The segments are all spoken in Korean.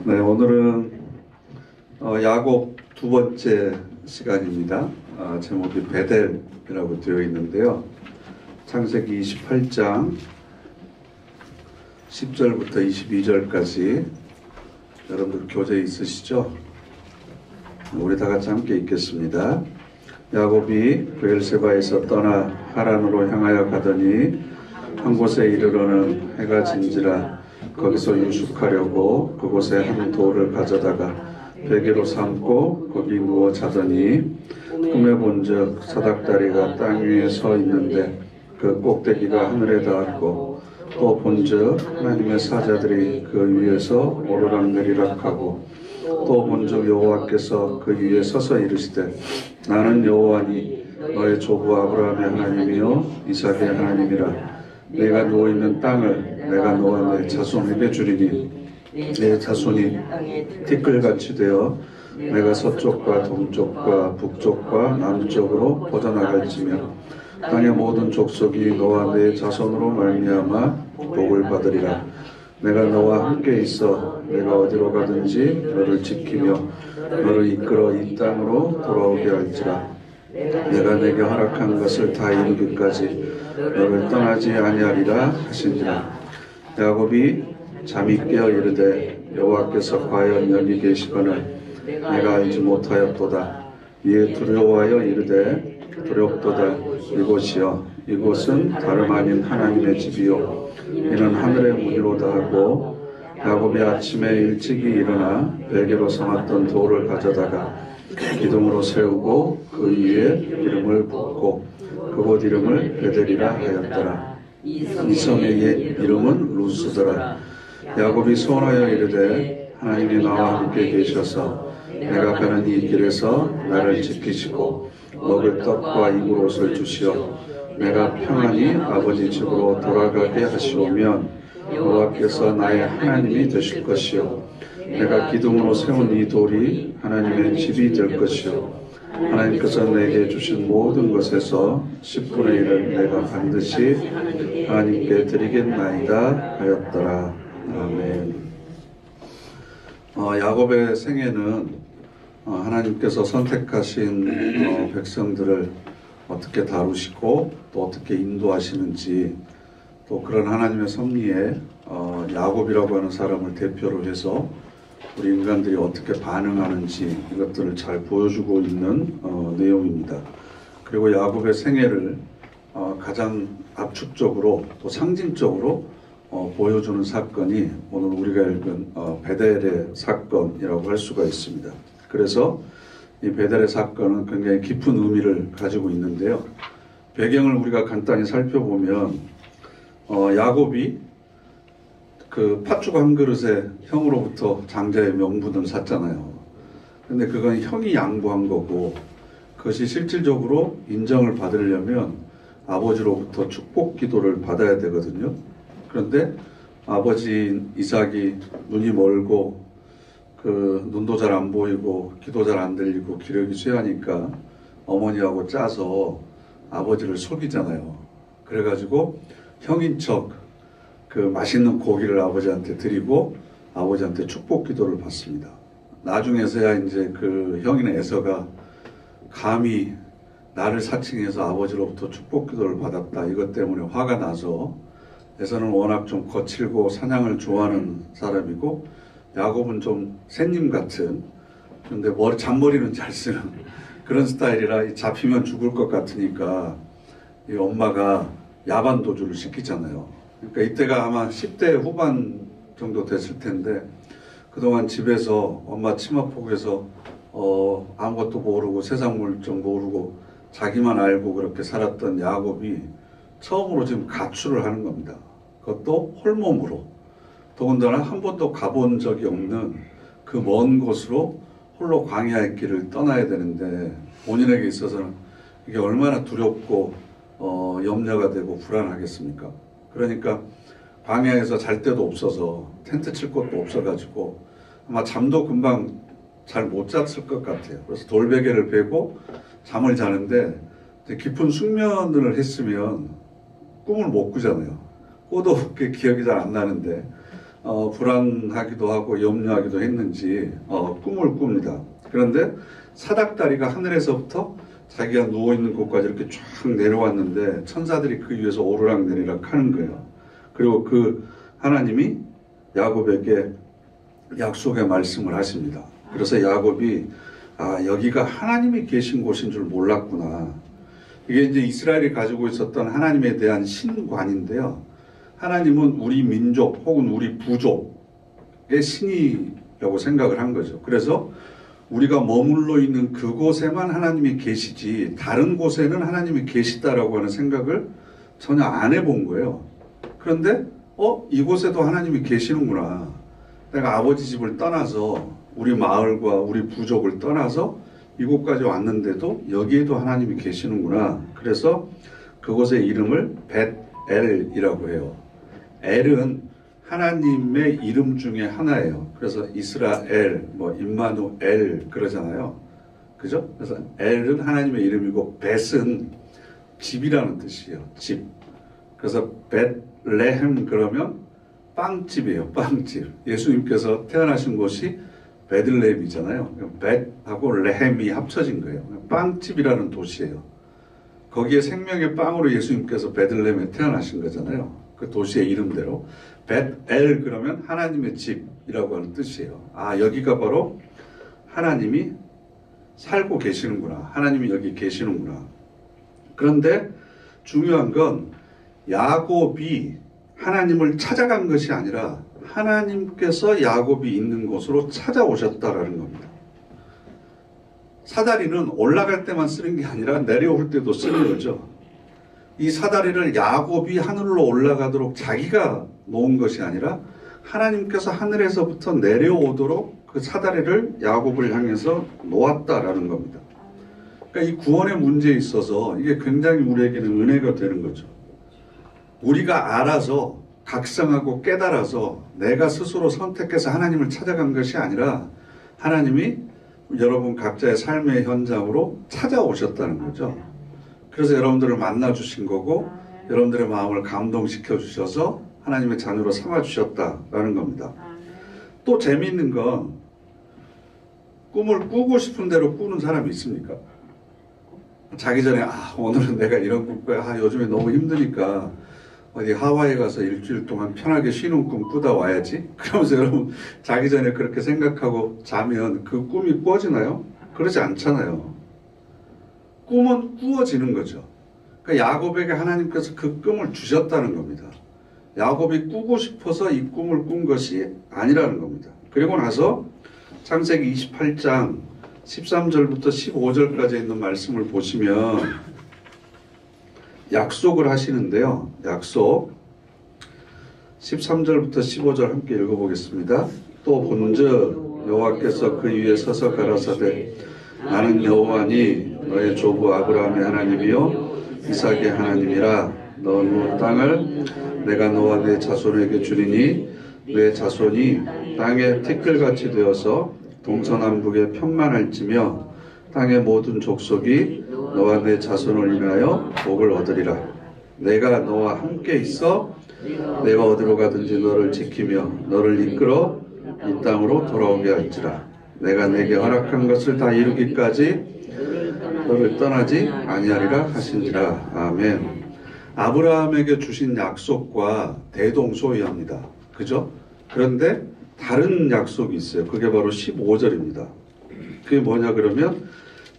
네, 오늘은 야곱 두 번째 시간입니다. 제목이 베델이라고 되어 있는데요. 창세기 28장 10절부터 22절까지 여러분들 교재 있으시죠? 우리 다 같이 함께 읽겠습니다. 야곱이 브엘세바에서 떠나 하란으로 향하여 가더니 한 곳에 이르러는 해가 진지라 거기서 유숙하려고 그곳에 한 돌을 가져다가 베개로 삼고 거기 누워 자더니 꿈에 본즉 사닥다리가 땅 위에 서 있는데 그 꼭대기가 하늘에 닿았고 또 본즉 하나님의 사자들이 그 위에서 오르락내리락하고 또 본즉 여호와께서 그 위에 서서 이르시되 나는 여호와니 너의 조부 아브라함의 하나님이요 이삭의 하나님이라. 내가 누워있는 땅을 내가 너와 내 자손에게 주리니 내 자손이 티끌같이 되어 내가 서쪽과 동쪽과 북쪽과 남쪽으로 퍼져나갈지며 땅의 모든 족속이 너와 내 자손으로 말미암아 복을 받으리라. 내가 너와 함께 있어 내가 어디로 가든지 너를 지키며 너를 이끌어 이 땅으로 돌아오게 할지라. 내가 내게 허락한 것을 다 이루기까지 너를 떠나지 아니하리라 하시니라. 야곱이 잠이 깨어 이르되 여호와께서 과연 여기 계시거늘 내가 알지 못하였도다. 이에 두려워하여 이르되 두렵도다. 이곳이여 이곳은 다름 아닌 하나님의 집이요 이는 하늘의 문이로다 하고 야곱이 아침에 일찍이 일어나 베개로 삼았던 돌을 가져다가 기둥으로 세우고 그 위에 기름을 붓고 그곳 이름을 베델이라 하였더라. 이 성의 이름은 루스더라. 야곱이 소원하여 이르되 하나님이 나와 함께 계셔서 내가 가는 이 길에서 나를 지키시고 먹을 떡과 입을 옷을 주시어 내가 평안히 아버지 집으로 돌아가게 하시오면 여호와께서 나의 하나님이 되실 것이요 내가 기둥으로 세운 이 돌이 하나님의 집이 될 것이요 하나님께서 내게 주신 모든 것에서 10분의 1을 내가 반드시 하나님께 드리겠나이다 하였더라. 아멘. 야곱의 생애는 하나님께서 선택하신 백성들을 어떻게 다루시고 또 어떻게 인도하시는지 또 그런 하나님의 섭리에 야곱이라고 하는 사람을 대표로 해서 우리 인간들이 어떻게 반응하는지 이것들을 잘 보여주고 있는 내용입니다. 그리고 야곱의 생애를 가장 압축적으로 또 상징적으로 보여주는 사건이 오늘 우리가 읽은 베델의 사건이라고 할 수가 있습니다. 그래서 이 베델의 사건은 굉장히 깊은 의미를 가지고 있는데요. 배경을 우리가 간단히 살펴보면 야곱이 그 팥죽 한 그릇에 형으로부터 장자의 명분을 샀잖아요. 근데 그건 형이 양보한 거고 그것이 실질적으로 인정을 받으려면 아버지로부터 축복 기도를 받아야 되거든요. 그런데 아버지 이삭이 눈이 멀고 그 눈도 잘 안 보이고 귀도 잘 안 들리고 기력이 쇠하니까 어머니하고 짜서 아버지를 속이잖아요. 그래가지고 형인 척 그 맛있는 고기를 아버지한테 드리고 아버지한테 축복 기도를 받습니다. 나중에서야 이제 그 형인 에서가 감히 나를 사칭해서 아버지로부터 축복 기도를 받았다 이것 때문에 화가 나서 에서는 워낙 좀 거칠고 사냥을 좋아하는 사람이고 야곱은 좀 샌님 같은 그런데 잔머리는 잘 쓰는 그런 스타일이라 잡히면 죽을 것 같으니까 이 엄마가 야반 도주를 시키잖아요. 그러니까 이때가 아마 10대 후반 정도 됐을 텐데 그동안 집에서 엄마 치마폭에서 아무것도 모르고 세상 물정 모르고 자기만 알고 그렇게 살았던 야곱이 처음으로 지금 가출을 하는 겁니다. 그것도 홀몸으로. 더군다나 한 번도 가본 적이 없는 그 먼 곳으로 홀로 광야의 길을 떠나야 되는데 본인에게 있어서는 이게 얼마나 두렵고 염려가 되고 불안하겠습니까? 그러니까 광야에서 잘 데도 없어서 텐트 칠 곳도 없어가지고 아마 잠도 금방 잘 못 잤을 것 같아요. 그래서 돌베개를 베고 잠을 자는데 깊은 숙면을 했으면 꿈을 못 꾸잖아요. 꼬도 기억이 잘 안 나는데 불안하기도 하고 염려하기도 했는지 꿈을 꿉니다. 그런데 사닥다리가 하늘에서부터 자기가 누워있는 곳까지 이렇게 쫙 내려왔는데 천사들이 그 위에서 오르락내리락 하는 거예요. 그리고 그 하나님이 야곱에게 약속의 말씀을 하십니다. 그래서 야곱이 여기가 하나님이 계신 곳인 줄 몰랐구나. 이게 이제 이스라엘이 가지고 있었던 하나님에 대한 신관인데요. 하나님은 우리 민족 혹은 우리 부족의 신이라고 생각을 한 거죠. 그래서 우리가 머물러 있는 그곳에만 하나님이 계시지 다른 곳에는 하나님이 계시다라고 하는 생각을 전혀 안 해본 거예요. 그런데 이곳에도 하나님이 계시는구나. 내가 아버지 집을 떠나서 우리 마을과 우리 부족을 떠나서 이곳까지 왔는데도 여기에도 하나님이 계시는구나. 그래서 그곳의 이름을 벳엘이라고 해요. 엘은 하나님의 이름 중에 하나예요. 그래서 이스라엘, 임마누엘 그러잖아요. 그죠? 그래서 엘은 하나님의 이름이고 벳은 집이라는 뜻이에요. 집. 그래서 벳레헴 그러면 빵집이에요. 빵집. 예수님께서 태어나신 곳이 베들레헴이잖아요. 벳하고 레헴이 합쳐진 거예요. 빵집이라는 도시예요. 거기에 생명의 빵으로 예수님께서 베들레헴에 태어나신 거잖아요. 그 도시의 이름대로. 벳엘 그러면 하나님의 집이라고 하는 뜻이에요. 여기가 바로 하나님이 살고 계시는구나. 하나님이 여기 계시는구나. 그런데 중요한 건 야곱이 하나님을 찾아간 것이 아니라 하나님께서 야곱이 있는 곳으로 찾아오셨다라는 겁니다. 사다리는 올라갈 때만 쓰는 게 아니라 내려올 때도 쓰는 거죠. 이 사다리를 야곱이 하늘로 올라가도록 자기가 놓은 것이 아니라 하나님께서 하늘에서부터 내려오도록 그 사다리를 야곱을 향해서 놓았다라는 겁니다. 그러니까 이 구원의 문제에 있어서 이게 굉장히 우리에게는 은혜가 되는 거죠. 우리가 알아서 각성하고 깨달아서 내가 스스로 선택해서 하나님을 찾아간 것이 아니라 하나님이 여러분 각자의 삶의 현장으로 찾아오셨다는 거죠. 그래서 여러분들을 만나 주신 거고 여러분들의 마음을 감동시켜 주셔서 하나님의 자녀로 삼아 주셨다라는 겁니다. 또 재미있는 건 꿈을 꾸고 싶은 대로 꾸는 사람이 있습니까? 자기 전에 오늘은 내가 이런 꿈 꿔야 요즘에 너무 힘드니까 어디 하와이에 가서 일주일 동안 편하게 쉬는 꿈 꾸다 와야지. 그러면서 여러분 자기 전에 그렇게 생각하고 자면 그 꿈이 꾸어지나요? 그러지 않잖아요. 꿈은 꾸어지는 거죠. 그러니까 야곱에게 하나님께서 그 꿈을 주셨다는 겁니다. 야곱이 꾸고 싶어서 이 꿈을 꾼 것이 아니라는 겁니다. 그리고 나서 창세기 28장 13절부터 15절까지 있는 말씀을 보시면 약속을 하시는데요. 약속 13절부터 15절 함께 읽어보겠습니다. 또 본즉 여호와께서 그 위에 서서 가라사대 나는 여호와니 너의 조부 아브라함의 하나님이요 이삭의 하나님이라. 너 누운 땅을 내가 너와 내 자손에게 주리니 내 자손이 땅의 티끌같이 되어서 동서남북에 평만할지며 땅의 모든 족속이 너와 내 자손을 인하여 복을 얻으리라. 내가 너와 함께 있어 내가 어디로 가든지 너를 지키며 너를 이끌어 이 땅으로 돌아오게 할지라. 내가 내게 허락한 것을 다 이루기까지 너를 떠나지 아니하리라 하신지라. 아멘. 아브라함에게 주신 약속과 대동소이합니다. 그죠? 그런데 다른 약속이 있어요. 그게 바로 15절입니다. 그게 뭐냐 그러면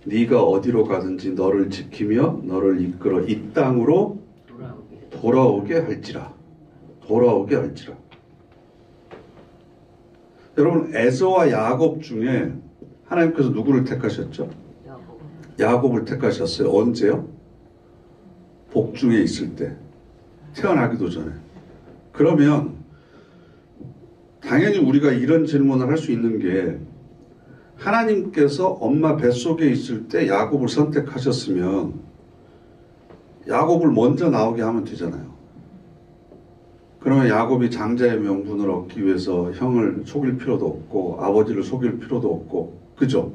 네가 어디로 가든지 너를 지키며 너를 이끌어 이 땅으로 돌아오게 할지라. 돌아오게 할지라. 여러분 에서와 야곱 중에 하나님께서 누구를 택하셨죠? 야곱을 택하셨어요. 언제요? 복중에 있을 때. 태어나기도 전에. 그러면 당연히 우리가 이런 질문을 할 수 있는 게 하나님께서 엄마 뱃속에 있을 때 야곱을 선택하셨으면 야곱을 먼저 나오게 하면 되잖아요. 그러면 야곱이 장자의 명분을 얻기 위해서 형을 속일 필요도 없고 아버지를 속일 필요도 없고 그죠?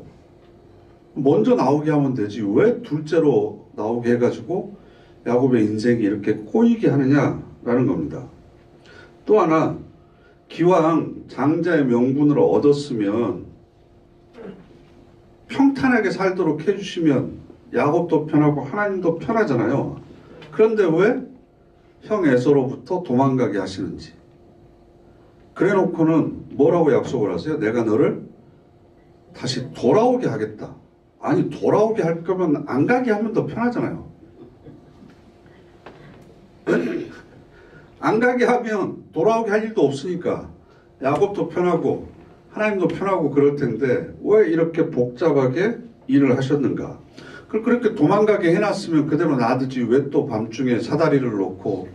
먼저 나오게 하면 되지 왜 둘째로 나오게 해가지고 야곱의 인생이 이렇게 꼬이게 하느냐라는 겁니다. 또 하나 기왕 장자의 명분을 얻었으면 평탄하게 살도록 해주시면 야곱도 편하고 하나님도 편하잖아요. 그런데 왜 형 에서로부터 도망가게 하시는지. 그래놓고는 뭐라고 약속을 하세요? 내가 너를 다시 돌아오게 하겠다. 아니, 돌아오게 할 거면 안 가게 하면 더 편하잖아요. 안 가게 하면 돌아오게 할 일도 없으니까 야곱도 편하고 하나님도 편하고 그럴 텐데 왜 이렇게 복잡하게 일을 하셨는가? 그렇게 도망가게 해놨으면 그대로 놔두지 왜 또 밤중에 사다리를 놓고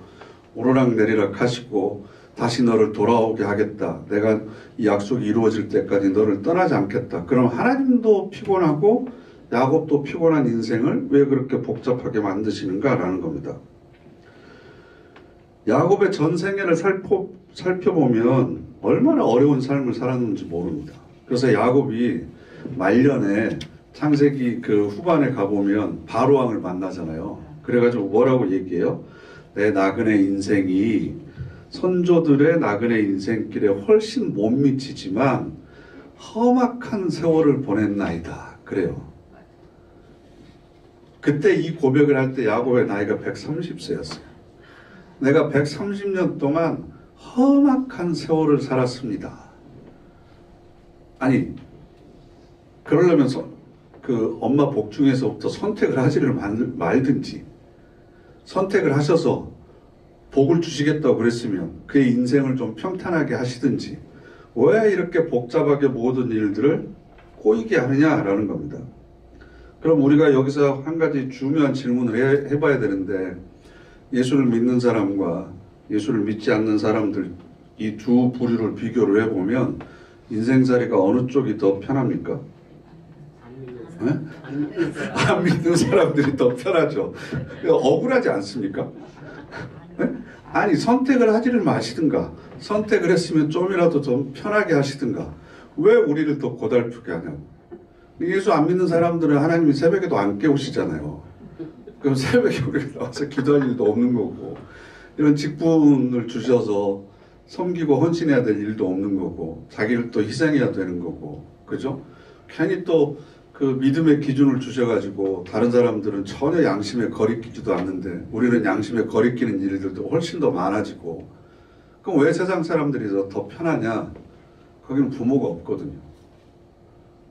오르락내리락 하시고 다시 너를 돌아오게 하겠다. 내가 이 약속이 이루어질 때까지 너를 떠나지 않겠다. 그럼 하나님도 피곤하고 야곱도 피곤한 인생을 왜 그렇게 복잡하게 만드시는가라는 겁니다. 야곱의 전 생애를 살펴보면 얼마나 어려운 삶을 살았는지 모릅니다. 그래서 야곱이 말년에 창세기 그 후반에 가보면 바로왕을 만나잖아요. 그래가지고 뭐라고 얘기해요? 내 나그네 인생이 선조들의 나그네 인생길에 훨씬 못 미치지만 험악한 세월을 보냈나이다. 그래요. 그때 이 고백을 할 때 야곱의 나이가 130세였어요. 내가 130년 동안 험악한 세월을 살았습니다. 아니, 그러려면 그 엄마 복 중에서부터 선택을 하지를 말든지 선택을 하셔서 복을 주시겠다고 그랬으면 그의 인생을 좀 평탄하게 하시든지 왜 이렇게 복잡하게 모든 일들을 꼬이게 하느냐라는 겁니다. 그럼 우리가 여기서 한 가지 중요한 질문을 해봐야 되는데 예수를 믿는 사람과 예수를 믿지 않는 사람들 이 두 부류를 비교를 해보면 인생살이가 어느 쪽이 더 편합니까? 네? 안 믿는 사람들이 더 편하죠. 억울하지 않습니까? 네? 아니 선택을 하지를 마시든가 선택을 했으면 좀이라도 좀 편하게 하시든가 왜 우리를 더 고달프게 하냐고. 예수 안 믿는 사람들은 하나님이 새벽에도 안 깨우시잖아요. 그럼 새벽에 우리가 나와서 기도할 일도 없는 거고 이런 직분을 주셔서 섬기고 헌신해야 될 일도 없는 거고 자기를 또 희생해야 되는 거고 그죠? 괜히 또 그 믿음의 기준을 주셔가지고 다른 사람들은 전혀 양심에 거리끼지도 않는데 우리는 양심에 거리끼는 일들도 훨씬 더 많아지고 그럼 왜 세상 사람들이 더 편하냐? 거기는 부모가 없거든요.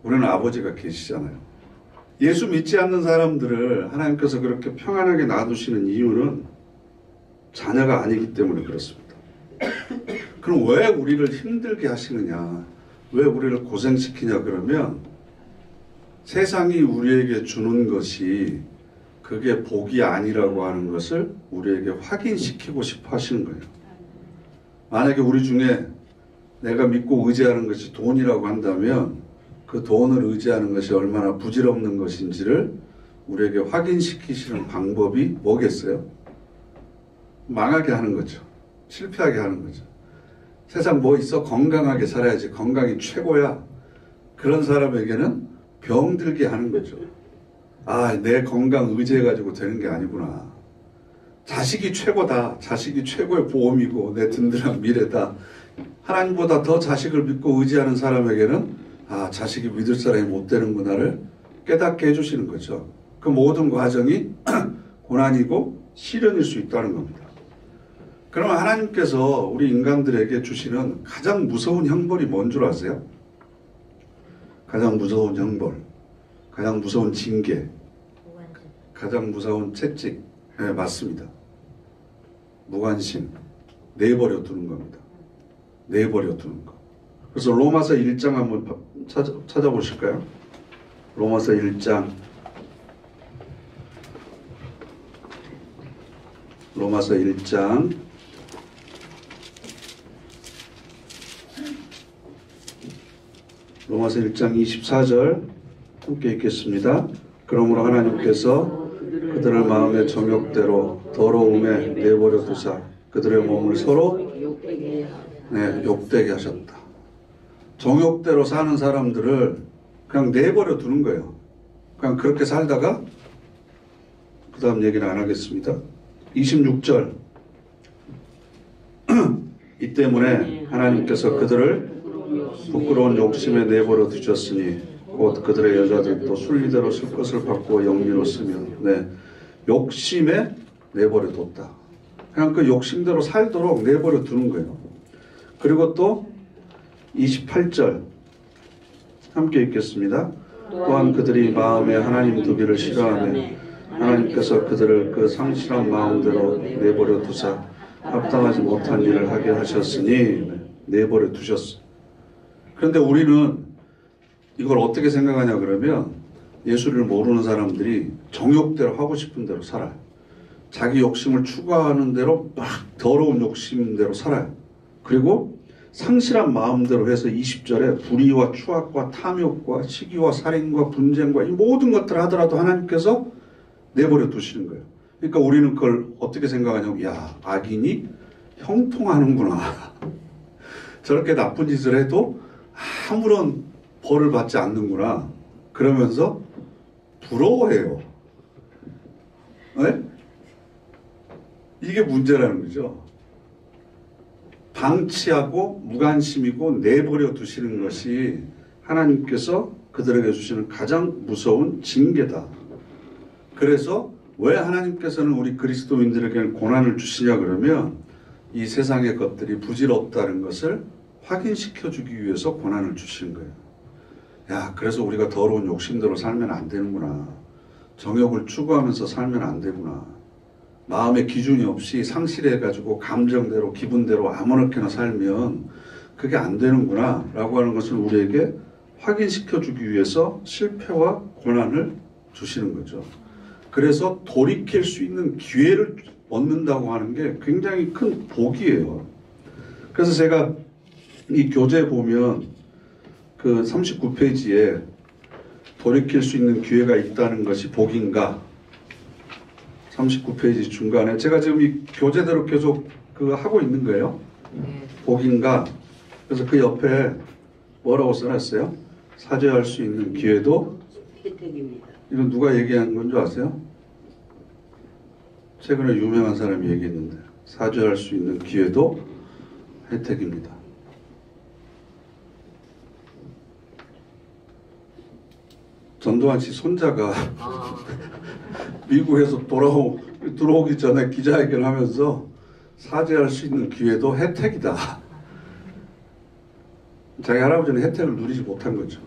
우리는 아버지가 계시잖아요. 예수 믿지 않는 사람들을 하나님께서 그렇게 평안하게 놔두시는 이유는 자녀가 아니기 때문에 그렇습니다. 그럼 왜 우리를 힘들게 하시느냐? 왜 우리를 고생시키냐 그러면 세상이 우리에게 주는 것이 그게 복이 아니라고 하는 것을 우리에게 확인시키고 싶어 하시는 거예요. 만약에 우리 중에 내가 믿고 의지하는 것이 돈이라고 한다면 그 돈을 의지하는 것이 얼마나 부질없는 것인지를 우리에게 확인시키시는 방법이 뭐겠어요? 망하게 하는 거죠. 실패하게 하는 거죠. 세상 뭐 있어? 건강하게 살아야지. 건강이 최고야. 그런 사람에게는 병들게 하는 거죠. 아, 내 건강 의지해가지고 되는 게 아니구나. 자식이 최고다. 자식이 최고의 보험이고 내 든든한 미래다. 하나님보다 더 자식을 믿고 의지하는 사람에게는 아, 자식이 믿을 사람이 못 되는구나를 깨닫게 해주시는 거죠. 그 모든 과정이 고난이고 시련일 수 있다는 겁니다. 그러면 하나님께서 우리 인간들에게 주시는 가장 무서운 형벌이 뭔 줄 아세요? 가장 무서운 형벌, 가장 무서운 징계, 가장 무서운 채찍. 네, 맞습니다. 무관심, 내버려 두는 겁니다. 내버려 두는 거. 그래서 로마서 1장 한번 찾아보실까요? 로마서 1장. 로마서 1장. 로마서 1장 24절 함께 읽겠습니다. 그러므로 하나님께서 그들을 마음의 정욕대로 더러움에 내버려 두사 그들의 몸을 서로 욕되게 하셨다. 정욕대로 사는 사람들을 그냥 내버려 두는 거예요. 그냥 그렇게 살다가 그 다음 얘기는 안 하겠습니다. 26절 이 때문에 하나님께서 그들을 부끄러운 욕심에 내버려 두셨으니 곧 그들의 여자들도 순리대로 쓸 것을 받고 영리로 쓰며 욕심에 내버려 뒀다. 그냥 그 욕심대로 살도록 내버려 두는 거예요. 그리고 또 28절 함께 읽겠습니다. 또한 그들이 마음에 하나님 두기를 싫어하며 하나님께서 그들을 그 상실한 마음대로 내버려 두사 합당하지 못한 일을 하게 하셨으니 내버려 두셨어. 그런데 우리는 이걸 어떻게 생각하냐 그러면 예수를 모르는 사람들이 정욕대로 하고 싶은 대로 살아요. 자기 욕심을 추구하는 대로 막 더러운 욕심대로 살아요. 그리고 상실한 마음대로 해서 20절에 불의와 추악과 탐욕과 시기와 살인과 분쟁과 이 모든 것들을 하더라도 하나님께서 내버려 두시는 거예요. 그러니까 우리는 그걸 어떻게 생각하냐면 야, 악인이 형통하는구나. 저렇게 나쁜 짓을 해도 아무런 벌을 받지 않는구나. 그러면서 부러워해요. 네? 이게 문제라는 거죠. 방치하고 무관심이고 내버려 두시는 것이 하나님께서 그들에게 주시는 가장 무서운 징계다. 그래서 왜 하나님께서는 우리 그리스도인들에게는 고난을 주시냐 그러면 이 세상의 것들이 부질없다는 것을 확인시켜 주기 위해서 고난을 주시는 거예요. 야, 그래서 우리가 더러운 욕심대로 살면 안 되는구나. 정욕을 추구하면서 살면 안 되구나. 마음의 기준이 없이 상실해가지고 감정대로 기분대로 아무렇게나 살면 그게 안 되는구나 라고 하는 것을 우리에게 확인시켜 주기 위해서 실패와 고난을 주시는 거죠. 그래서 돌이킬 수 있는 기회를 얻는다고 하는 게 굉장히 큰 복이에요. 그래서 제가 이 교재 보면 그 39페이지에 돌이킬 수 있는 기회가 있다는 것이 복인가? 39페이지 중간에 제가 지금 이 교재대로 계속 그 하고 있는 거예요. 복인가? 그래서 그 옆에 뭐라고 써놨어요? 사죄할 수 있는 기회도 혜택입니다. 이건 누가 얘기한 건 줄 아세요? 최근에 유명한 사람이 얘기했는데 사죄할 수 있는 기회도 혜택입니다. 전두환 씨 손자가 미국에서 들어오기 전에 기자회견을 하면서 사죄할 수 있는 기회도 혜택이다. 자기 할아버지는 혜택을 누리지 못한 거죠.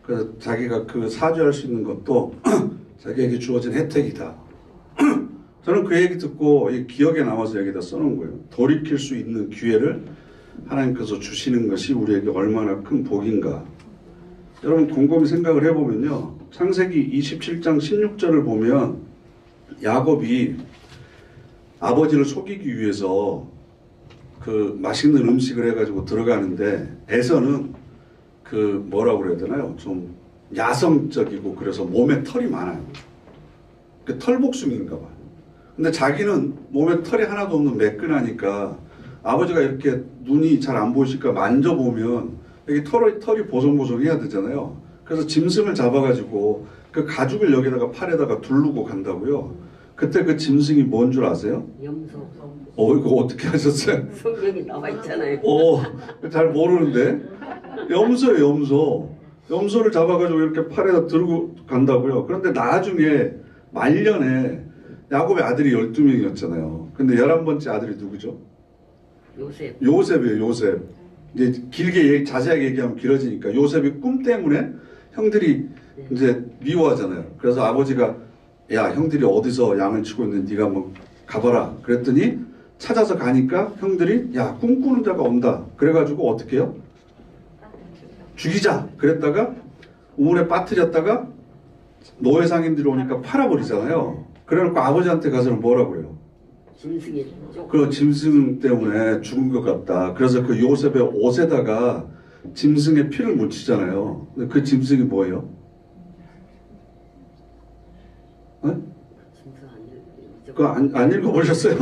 그래서 자기가 그 사죄할 수 있는 것도 자기에게 주어진 혜택이다. 저는 그 얘기 듣고 기억에 남아서 여기다 써놓은 거예요. 돌이킬 수 있는 기회를 하나님께서 주시는 것이 우리에게 얼마나 큰 복인가. 여러분 곰곰이 생각을 해보면요. 창세기 27장 16절을 보면 야곱이 아버지를 속이기 위해서 그 맛있는 음식을 해가지고 들어가는데 에서는 그 뭐라고 그래야 되나요? 좀 야성적이고 그래서 몸에 털이 많아요. 그 털복숭인가 봐요. 근데 자기는 몸에 털이 하나도 없는 매끈하니까 아버지가 이렇게 눈이 잘 안 보이니까 만져보면 여기 털이 보송보송해야 되잖아요. 그래서 짐승을 잡아가지고 그 가죽을 여기다가 팔에다가 두르고 간다고요. 그때 그 짐승이 뭔 줄 아세요? 염소. 이거 어떻게 하셨어요? 성경이 나와 있잖아요. 잘 모르는데. 염소예요, 염소. 염소를 잡아가지고 이렇게 팔에다 들고 간다고요. 그런데 나중에 말년에 야곱의 아들이 12명이었잖아요. 근데 11번째 아들이 누구죠? 요셉이에요, 요셉. 이제 길게 자세하게 얘기하면 길어지니까 요셉이 꿈 때문에 형들이 이제 미워하잖아요. 그래서 아버지가 야, 형들이 어디서 양을 치고 있는데 네가 한번 가봐라. 그랬더니 찾아서 가니까 형들이 야, 꿈꾸는 자가 온다. 그래가지고 어떻게 해요? 죽이자. 그랬다가 우물에 빠뜨렸다가 노예 상인들이 오니까 팔아버리잖아요. 그래놓고 아버지한테 가서는 뭐라고 그래요? 그 짐승 때문에 죽은 것 같다. 그래서 그 요셉의 옷에다가 짐승의 피를 묻히잖아요. 근데 그 짐승이 뭐예요? 그거 안 읽어보셨어요?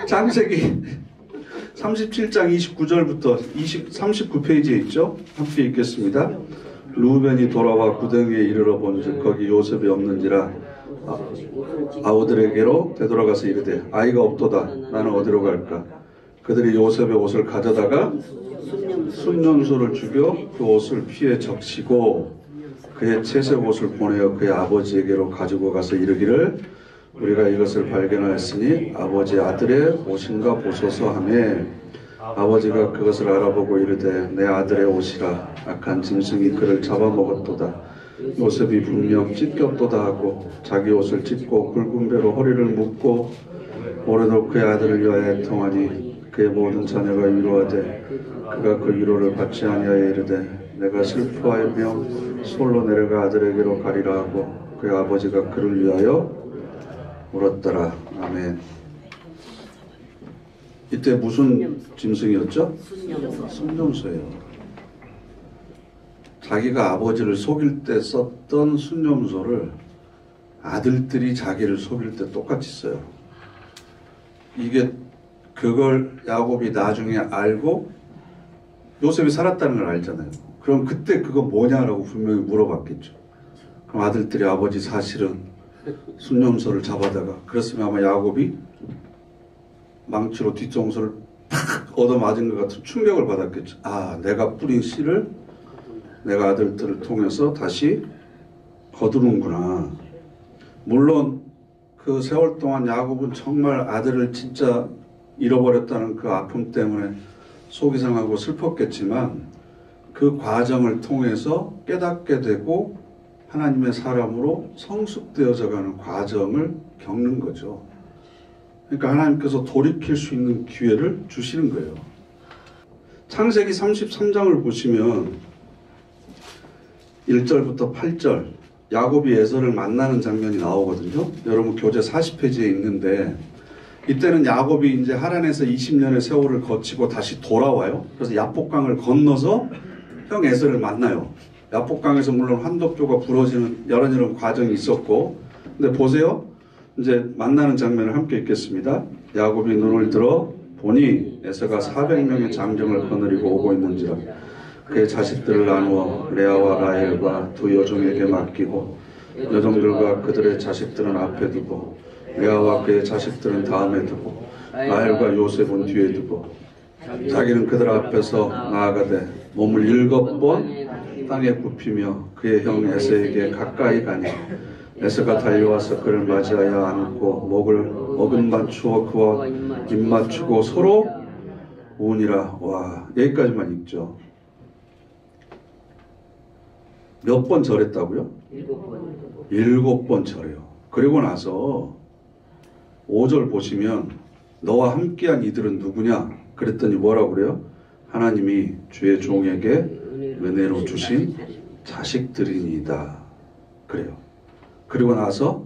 창세기 37장 29절부터 39페이지에 있죠? 함께 읽겠습니다. 루벤이 돌아와 구덩이에 이르러 본즉 거기 요셉이 없는지라 아우들에게로 되돌아가서 이르되 아이가 없도다. 나는 어디로 갈까? 그들이 요셉의 옷을 가져다가 순념소를 죽여 그 옷을 피에 적시고 그의 채색 옷을 보내어 그의 아버지에게로 가지고 가서 이르기를 우리가 이것을 발견하였으니 아버지 아들의 옷인가 보소서 하매 아버지가 그것을 알아보고 이르되 내 아들의 옷이라 악한 짐승이 그를 잡아먹었도다. 요셉이 분명 찢겼도다 하고 자기 옷을 찢고 굵은 배로 허리를 묶고 오래도 그의 아들을 위하여 애통하니 그의 모든 자녀가 위로하되 그가 그 위로를 받지 아니하여 이르되 내가 슬퍼하며 솔로 내려가 아들에게로 가리라 하고 그의 아버지가 그를 위하여 울었더라. 아멘. 이때 무슨 짐승이었죠? 순념소예요. 자기가 아버지를 속일 때 썼던 순념소를 아들들이 자기를 속일 때 똑같이 써요. 이게 그걸 야곱이 나중에 알고 요셉이 살았다는 걸 알잖아요. 그럼 그때 그거 뭐냐라고 분명히 물어봤겠죠. 그럼 아들들이 아버지 사실은 순념소를 잡아다가 그랬으면 아마 야곱이 망치로 뒷정소를 팍 얻어맞은 것 같은 충격을 받았겠죠. 아, 내가 뿌린 씨를 내가 아들들을 통해서 다시 거두는구나. 물론 그 세월 동안 야곱은 정말 아들을 진짜 잃어버렸다는 그 아픔 때문에 속이 상하고 슬펐겠지만 그 과정을 통해서 깨닫게 되고 하나님의 사람으로 성숙되어져 가는 과정을 겪는 거죠. 그러니까 하나님께서 돌이킬 수 있는 기회를 주시는 거예요. 창세기 33장을 보시면 1절부터 8절 야곱이 에서를 만나는 장면이 나오거든요. 여러분 교재 40페이지에 있는데 이때는 야곱이 이제 하란에서 20년의 세월을 거치고 다시 돌아와요. 그래서 야복강을 건너서 형 에서를 만나요. 야복강에서 물론 환독조가 부러지는 이런 과정이 있었고, 근데 보세요. 이제 만나는 장면을 함께 읽겠습니다. 야곱이 눈을 들어 보니 에서가 400명의 장정을 거느리고 오고 있는지라. 그의 자식들을 나누어 레아와 라헬과 두 여종에게 맡기고 여종들과 그들의 자식들은 앞에 두고 레아와 그의 자식들은 다음에 두고 라헬과 요셉은 뒤에 두고 자기는 그들 앞에서 나아가되 몸을 7번 땅에 굽히며 그의 형 에서에게 가까이 가니 에서가 달려와서 그를 맞이하여 안고 목을 어긋 맞추어 그와 입 맞추고 서로 우니라. 와, 여기까지만 읽죠. 몇 번 절했다고요? 7번. 7번 절해요. 그리고 나서 5절 보시면 너와 함께한 이들은 누구냐? 그랬더니 뭐라고 그래요? 하나님이 주의 종에게 은혜로 주신 자식들이니이다. 그래요. 그리고 나서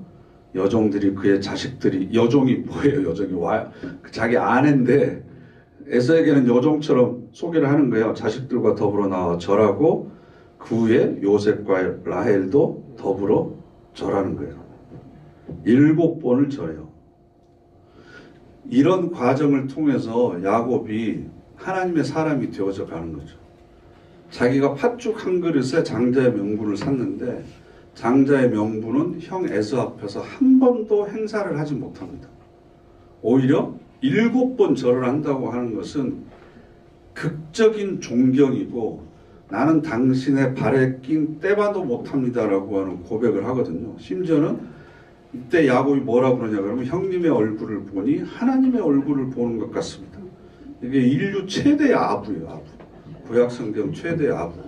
여종들이 그의 자식들이, 여종이 뭐예요? 여종이 자기 아내인데 에서에게는 여종처럼 소개를 하는 거예요. 자식들과 더불어 나와 절하고 그 후에 요셉과 라헬도 더불어 절하는 거예요. 7번을 절해요. 이런 과정을 통해서 야곱이 하나님의 사람이 되어져 가는 거죠. 자기가 팥죽 한 그릇에 장자의 명분을 샀는데 장자의 명분은 형 에서 앞에서 한 번도 행사를 하지 못합니다. 오히려 7번 절을 한다고 하는 것은 극적인 존경이고 나는 당신의 발에 낀 때봐도 못합니다라고 하는 고백을 하거든요. 심지어는 이때 야곱이 뭐라고 그러냐 그러면 형님의 얼굴을 보니 하나님의 얼굴을 보는 것 같습니다. 이게 인류 최대의 아부예요. 아부. 구약성경 최대의 아부.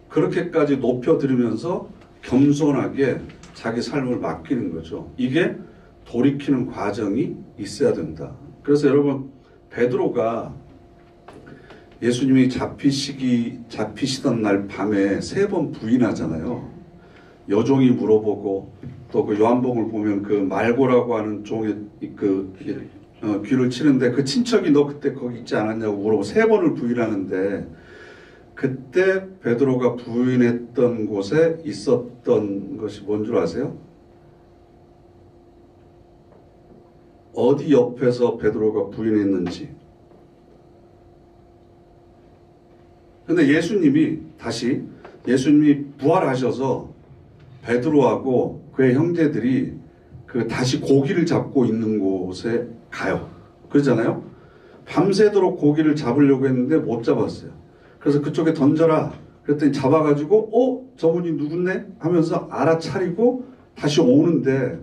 그렇게까지 높여드리면서 겸손하게 자기 삶을 맡기는 거죠. 이게 돌이키는 과정이 있어야 된다. 그래서 여러분 베드로가 예수님이 잡히시던 날 밤에 3번 부인하잖아요. 여종이 물어보고 또 그 요한복음을 보면 그 말고라고 하는 종의 귀를 치는데 그 친척이 너 그때 거기 있지 않았냐고 물어보고 3번을 부인하는데 그때 베드로가 부인했던 곳에 있었던 것이 뭔 줄 아세요? 어디 옆에서 베드로가 부인했는지. 근데 예수님이 부활하셔서 베드로하고 그의 형제들이 다시 고기를 잡고 있는 곳에 가요. 그러잖아요. 밤새도록 고기를 잡으려고 했는데 못 잡았어요. 그래서 그쪽에 던져라. 그랬더니 잡아가지고 저분이 누군데? 하면서 알아차리고 다시 오는데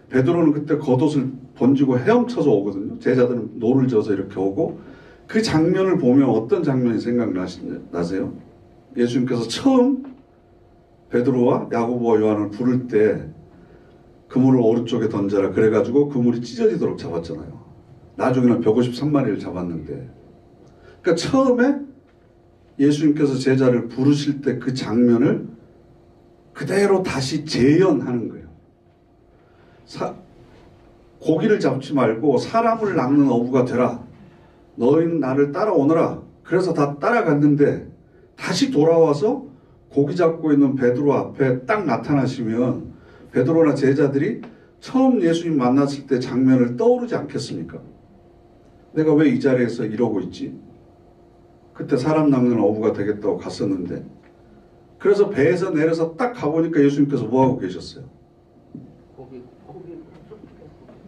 베드로는 그때 겉옷을 번지고 헤엄쳐서 오거든요. 제자들은 노를 져서 이렇게 오고 그 장면을 보면 어떤 장면이 생각나세요? 예수님께서 처음 베드로와 야고보와 요한을 부를 때 그물을 오른쪽에 던져라 그래가지고 그물이 찢어지도록 잡았잖아요. 나중에는 153마리를 잡았는데 그러니까 처음에 예수님께서 제자를 부르실 때 그 장면을 그대로 다시 재현하는 거예요. 고기를 잡지 말고 사람을 낚는 어부가 되라. 너희는 나를 따라오너라. 그래서 다 따라갔는데 다시 돌아와서 고기 잡고 있는 베드로 앞에 딱 나타나시면 베드로나 제자들이 처음 예수님 만났을 때 장면을 떠오르지 않겠습니까? 내가 왜 이 자리에서 이러고 있지? 그때 사람 낚는 어부가 되겠다고 갔었는데 그래서 배에서 내려서 딱 가보니까 예수님께서 뭐하고 계셨어요? 고기.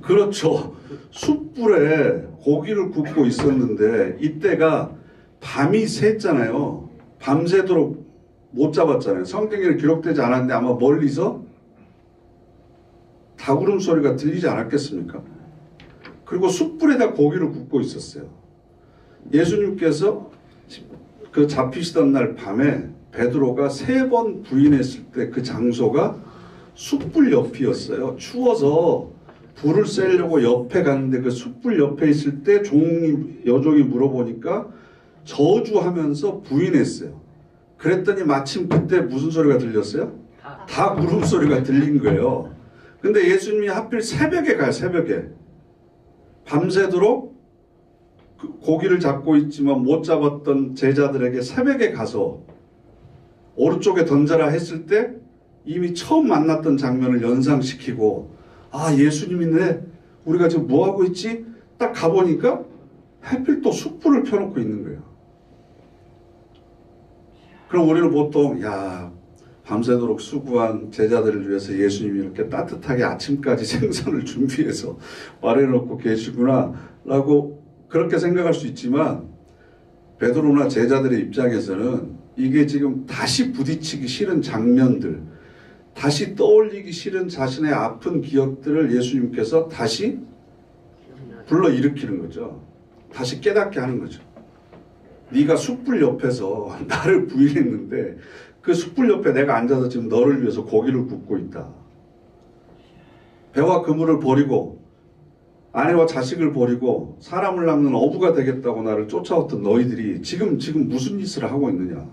그렇죠. 숯불에 고기를 굽고 있었는데 이때가 밤이 샜잖아요. 밤새도록 못 잡았잖아요. 성경에는 기록되지 않았는데 아마 멀리서 닭울음 소리가 들리지 않았겠습니까? 그리고 숯불에다 고기를 굽고 있었어요. 예수님께서 그 잡히시던 날 밤에 베드로가 3번 부인했을 때 그 장소가 숯불 옆이었어요. 추워서 불을 쐬려고 옆에 갔는데 그 숯불 옆에 있을 때 여종이 물어보니까 저주하면서 부인했어요. 그랬더니 마침 그때 무슨 소리가 들렸어요? 닭 울음소리가 들린 거예요. 근데 예수님이 하필 새벽에 가요. 새벽에. 밤새도록 고기를 잡고 있지만 못 잡았던 제자들에게 새벽에 가서 오른쪽에 던져라 했을 때 이미 처음 만났던 장면을 연상시키고 예수님인데 우리가 지금 뭐하고 있지? 딱 가보니까 하필 또 숯불을 펴놓고 있는 거예요. 그럼 우리는 보통 밤새도록 수고한 제자들을 위해서 예수님이 이렇게 따뜻하게 아침까지 생선을 준비해서 마련해놓고 계시구나 라고 그렇게 생각할 수 있지만 베드로나 제자들의 입장에서는 이게 지금 다시 부딪히기 싫은 장면들, 다시 떠올리기 싫은 자신의 아픈 기억들을 예수님께서 다시 불러일으키는 거죠. 다시 깨닫게 하는 거죠. 네가 숯불 옆에서 나를 부인했는데 그 숯불 옆에 내가 앉아서 지금 너를 위해서 고기를 굽고 있다. 배와 그물을 버리고 아내와 자식을 버리고 사람을 낚는 어부가 되겠다고 나를 쫓아왔던 너희들이 지금 무슨 짓을 하고 있느냐.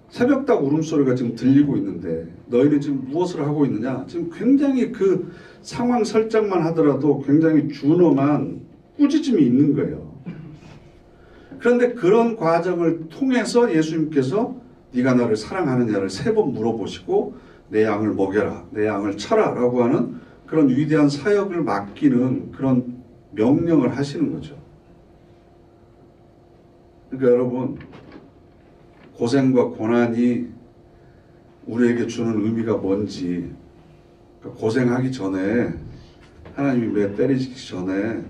새벽닭 울음소리가 지금 들리고 있는데 너희는 지금 무엇을 하고 있느냐. 지금 굉장히 그 상황 설정만 하더라도 굉장히 준엄한 꾸짖음이 있는 거예요. 그런데 그런 과정을 통해서 예수님께서 네가 나를 사랑하느냐를 3번 물어보시고 내 양을 먹여라, 내 양을 쳐라 라고 하는 그런 위대한 사역을 맡기는 그런 명령을 하시는 거죠. 그러니까 여러분, 고생과 고난이 우리에게 주는 의미가 뭔지, 그러니까 고생하기 전에 하나님이 매 때리시기 전에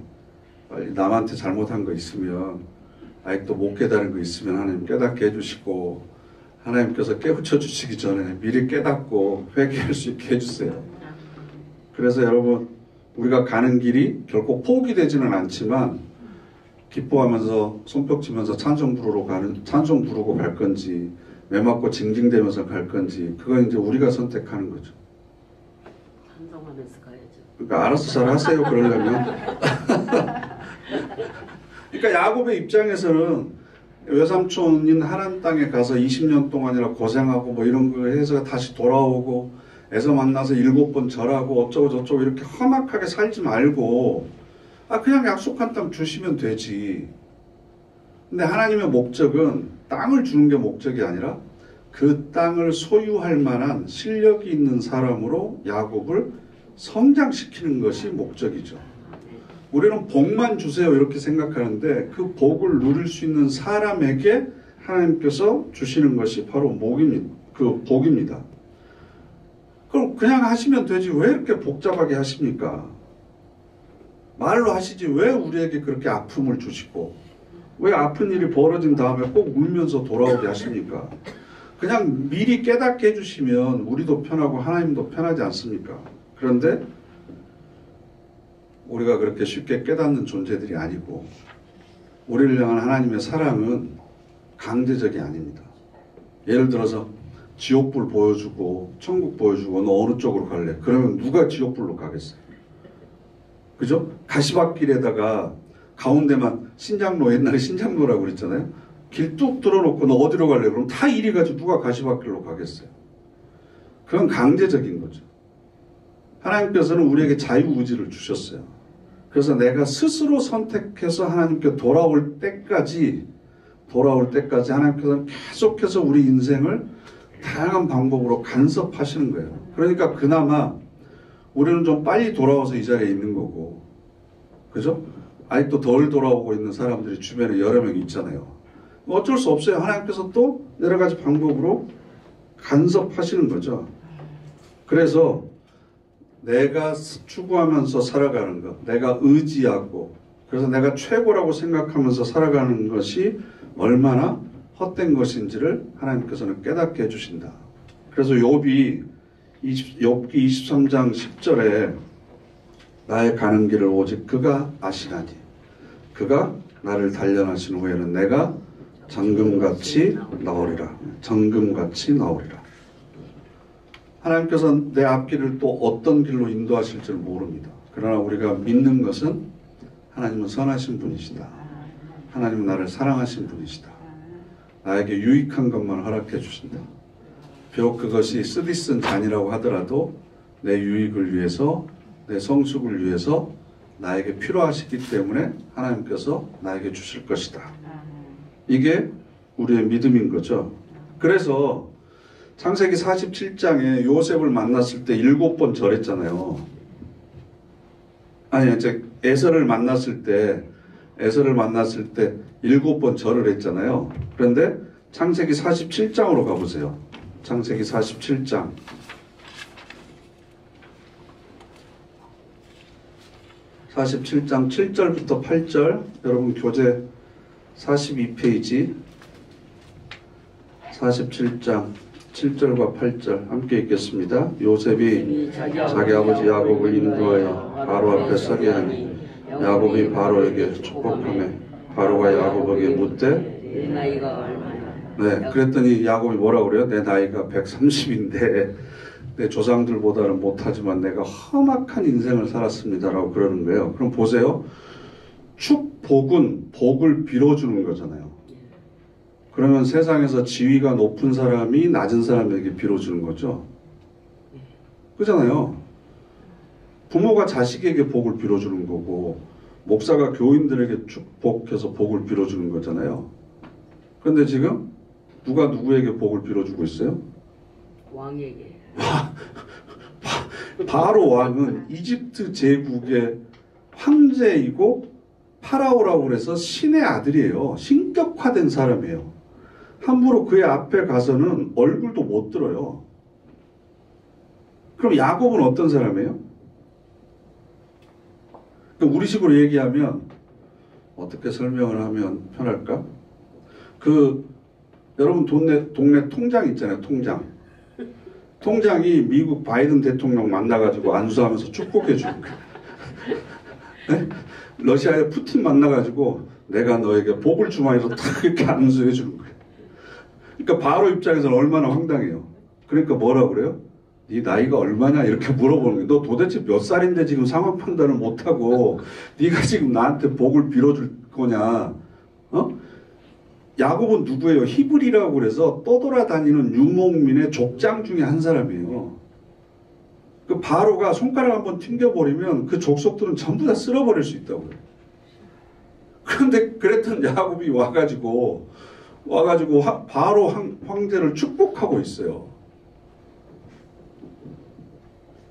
빨리 남한테 잘못한 거 있으면 아직도 못 깨달은 거 있으면 하나님 깨닫게 해주시고 하나님께서 깨우쳐 주시기 전에 미리 깨닫고 회개할 수 있게 해주세요. 그래서 여러분, 우리가 가는 길이 결코 포기되지는 않지만 기뻐하면서 손뼉치면서 찬송 부르고 갈 건지 매 맞고 징징대면서 갈 건지 그건 이제 우리가 선택하는 거죠. 찬송하면서 가야죠. 그러니까 알아서 잘 하세요. 그러려면. 그러니까 야곱의 입장에서는 외삼촌인 하란 땅에 가서 20년 동안이나 고생하고 뭐 이런 거 해서 다시 돌아오고 애서 만나서 7번 절하고 어쩌고 저쩌고 이렇게 험악하게 살지 말고 그냥 약속한 땅 주시면 되지. 근데 하나님의 목적은 땅을 주는 게 목적이 아니라 그 땅을 소유할 만한 실력이 있는 사람으로 야곱을 성장시키는 것이 목적이죠. 우리는 복만 주세요 이렇게 생각하는데 그 복을 누릴 수 있는 사람에게 하나님께서 주시는 것이 바로 그 복입니다. 그럼 그냥 하시면 되지 왜 이렇게 복잡하게 하십니까? 말로 하시지 왜 우리에게 그렇게 아픔을 주시고 왜 아픈 일이 벌어진 다음에 꼭 울면서 돌아오게 하십니까? 그냥 미리 깨닫게 해주시면 우리도 편하고 하나님도 편하지 않습니까? 그런데 우리가 그렇게 쉽게 깨닫는 존재들이 아니고 우리를 향한 하나님의 사랑은 강제적이 아닙니다. 예를 들어서 지옥불 보여주고 천국 보여주고 너 어느 쪽으로 갈래? 그러면 누가 지옥불로 가겠어요? 그죠? 가시밭길에다가 가운데만 신장로, 옛날에 신장로라고 그랬잖아요. 길 뚝 뚫어놓고 너 어디로 갈래? 그럼 다 이리 가지고 누가 가시밭길로 가겠어요? 그건 강제적인 거죠. 하나님께서는 우리에게 자유의지를 주셨어요. 그래서 내가 스스로 선택해서 하나님께 돌아올 때까지 하나님께서는 계속해서 우리 인생을 다양한 방법으로 간섭하시는 거예요. 그러니까 그나마 우리는 좀 빨리 돌아와서 이 자리에 있는 거고, 그죠? 아직도 덜 돌아오고 있는 사람들이 주변에 여러 명 있잖아요. 어쩔 수 없어요. 하나님께서 또 여러 가지 방법으로 간섭하시는 거죠. 그래서 내가 추구하면서 살아가는 것, 내가 의지하고, 그래서 내가 최고라고 생각하면서 살아가는 것이 얼마나 헛된 것인지를 하나님께서는 깨닫게 해주신다. 그래서 욥기 23장 10절에 나의 가는 길을 오직 그가 아시나니 그가 나를 단련하신 후에는 내가 정금같이 나오리라. 정금같이 나오리라. 하나님께서는 내 앞길을 또 어떤 길로 인도하실지를 모릅니다. 그러나 우리가 믿는 것은 하나님은 선하신 분이시다. 하나님은 나를 사랑하신 분이시다. 나에게 유익한 것만 허락해 주신다. 비록 그것이 쓰디쓴 잔이라고 하더라도 내 유익을 위해서, 내 성숙을 위해서 나에게 필요하시기 때문에 하나님께서 나에게 주실 것이다. 이게 우리의 믿음인 거죠. 그래서 창세기 47장에 요셉을 만났을 때 7번 절했잖아요. 아니, 이제 에서를 만났을 때 7번 절을 했잖아요. 그런데 창세기 47장으로 가보세요. 창세기 47장. 47장 7절부터 8절. 여러분 교재 42페이지 47장 7절과 8절 함께 읽겠습니다. 요셉이 자기 아버지 야곱을 인도하여 바로 앞에 서게 하니 야곱이 바로에게 축복하며 바로가 야곱에게 묻되 내 나이가 얼마나? 네, 그랬더니 야곱이 뭐라고 그래요? 내 나이가 130인데 내 조상들보다는 못하지만 내가 험악한 인생을 살았습니다라고 그러는 거예요. 그럼 보세요. 축복은 복을 빌어주는 거잖아요. 그러면 세상에서 지위가 높은 사람이 낮은 사람에게 빌어주는 거죠. 그잖아요. 부모가 자식에게 복을 빌어주는 거고 목사가 교인들에게 축복해서 복을 빌어주는 거잖아요. 그런데 지금 누가 누구에게 복을 빌어주고 있어요? 왕에게. 바로 왕은 이집트 제국의 황제이고 파라오라고 그래서 신의 아들이에요. 신격화된 사람이에요. 함부로 그의 앞에 가서는 얼굴도 못 들어요. 그럼 야곱은 어떤 사람이에요? 우리식으로 얘기하면 어떻게 설명을 하면 편할까? 여러분 동네 통장 있잖아요. 통장이 미국 바이든 대통령 만나가지고 안수하면서 축복해 주는 거예요. 네? 러시아의 푸틴 만나가지고 내가 너에게 복을 주마해서 딱 이렇게 안수해 주는 거예요. 그러니까 바로 입장에서는 얼마나 황당해요. 그러니까 뭐라 그래요? 네 나이가 얼마냐 이렇게 물어보는 거예요. 너 도대체 몇 살인데 지금 상황 판단을 못하고 네가 지금 나한테 복을 빌어줄 거냐? 야곱은 누구예요? 히브리라고 그래서 떠돌아다니는 유목민의 족장 중에 한 사람이에요. 그 바로가 손가락 한번 튕겨버리면 그 족속들은 전부 다 쓸어버릴 수 있다고 그래요. 그런데 그랬던 야곱이 와가지고 바로 황제를 축복하고 있어요.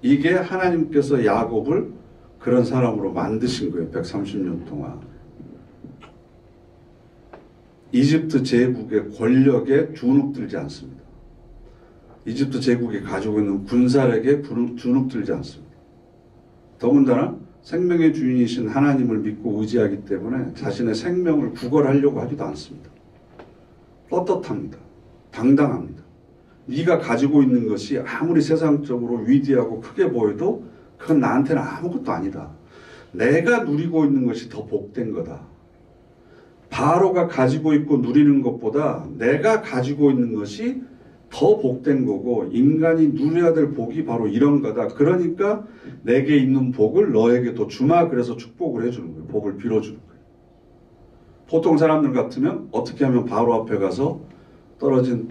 이게 하나님께서 야곱을 그런 사람으로 만드신 거예요. 130년 동안. 이집트 제국의 권력에 주눅들지 않습니다. 이집트 제국이 가지고 있는 군사력에 주눅들지 않습니다. 더군다나 생명의 주인이신 하나님을 믿고 의지하기 때문에 자신의 생명을 구걸하려고 하지도 않습니다. 떳떳합니다. 당당합니다. 네가 가지고 있는 것이 아무리 세상적으로 위대하고 크게 보여도 그건 나한테는 아무것도 아니다. 내가 누리고 있는 것이 더 복된 거다. 바로가 가지고 있고 누리는 것보다 내가 가지고 있는 것이 더 복된 거고 인간이 누려야 될 복이 바로 이런 거다. 그러니까 내게 있는 복을 너에게도 주마. 그래서 축복을 해주는 거예요. 복을 빌어주는 거예요. 보통 사람들 같으면 어떻게 하면 바로 앞에 가서 떨어진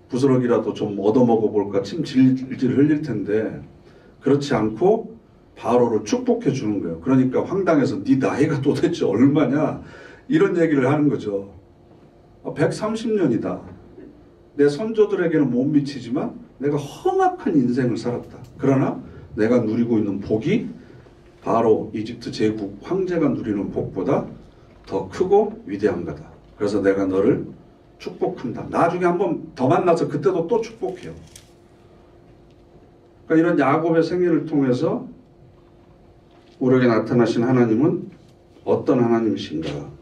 부스러기라도 좀 얻어먹어 볼까 침 질질 흘릴 텐데 그렇지 않고 바로를 축복해 주는 거예요. 그러니까 황당해서 네 나이가 도대체 얼마냐 이런 얘기를 하는 거죠. 130년이다. 내 선조들에게는 못 미치지만 내가 험악한 인생을 살았다. 그러나 내가 누리고 있는 복이 바로 이집트 제국 황제가 누리는 복보다 더 크고 위대한 거다. 그래서 내가 너를 축복한다. 나중에 한번 더 만나서 그때도 또 축복해요. 그러니까 이런 야곱의 생애를 통해서 우리에게 나타나신 하나님은 어떤 하나님이신가?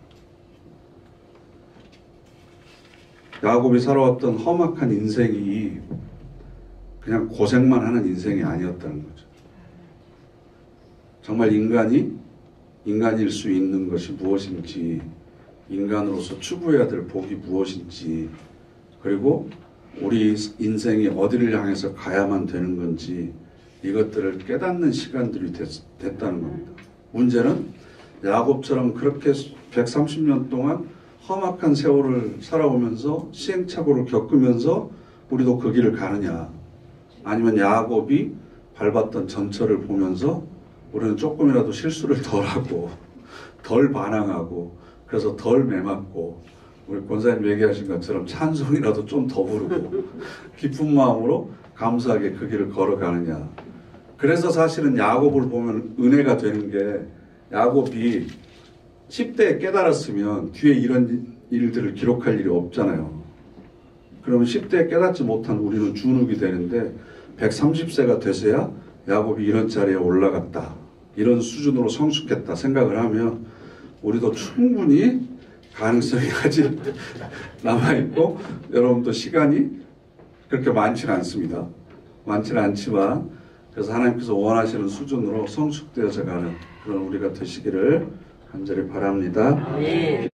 야곱이 살아왔던 험악한 인생이 그냥 고생만 하는 인생이 아니었다는 거죠. 정말 인간일 수 있는 것이 무엇인지, 인간으로서 추구해야 될 복이 무엇인지, 그리고 우리 인생이 어디를 향해서 가야만 되는 건지 이것들을 깨닫는 시간들이 됐다는 겁니다. 문제는 야곱처럼 그렇게 130년 동안 험악한 세월을 살아오면서 시행착오를 겪으면서 우리도 그 길을 가느냐, 아니면 야곱이 밟았던 전철을 보면서 우리는 조금이라도 실수를 덜하고 덜 반항하고 그래서 덜 매맞고 우리 권사님 얘기하신 것처럼 찬송이라도 좀 더 부르고 기쁜 마음으로 감사하게 그 길을 걸어가느냐. 그래서 사실은 야곱을 보면 은혜가 되는 게 야곱이 10대에 깨달았으면 뒤에 이런 일들을 기록할 일이 없잖아요. 그러면 10대에 깨닫지 못한 우리는 주눅이 되는데 130세가 돼서야 야곱이 이런 자리에 올라갔다. 이런 수준으로 성숙했다 생각을 하면 우리도 충분히 가능성이 아직 남아있고 여러분도 시간이 그렇게 많지는 않습니다. 많지는 않지만 그래서 하나님께서 원하시는 수준으로 성숙되어져 가는 그런 우리가 되시기를 간절히 바랍니다. 네.